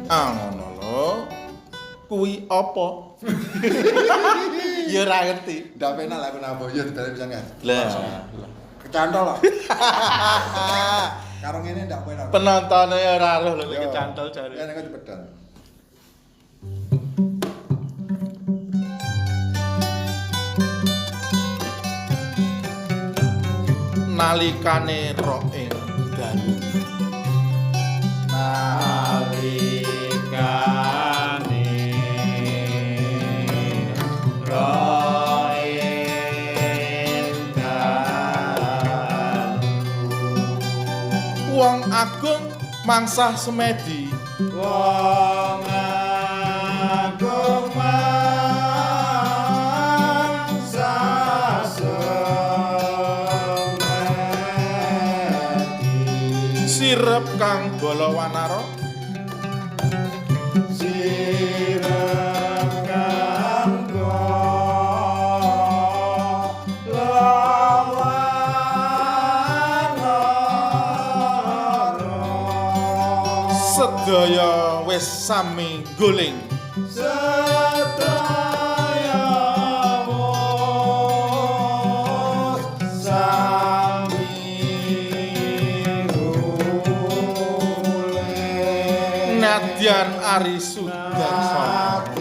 Ah ngono lho. Kuwi apa? Ya ora ngerti. Ndak penak lah aku napa ya dibalik pisan kan. Lah. Kecantol lah. Karo ngene ndak penak. Penontonnya ya ora roh lho kecantol jare. Ya nek dipedal. Nalikane roh ing dalu. Nalikane roh ing dalu. Wong agung mangsah semedi. Wong agung mangsa semedi. Sirep kang bala wanara. Sirep kang lawan Sedaya wis sami guling. sedaya wos sami Nadyan Ari Sudarsono.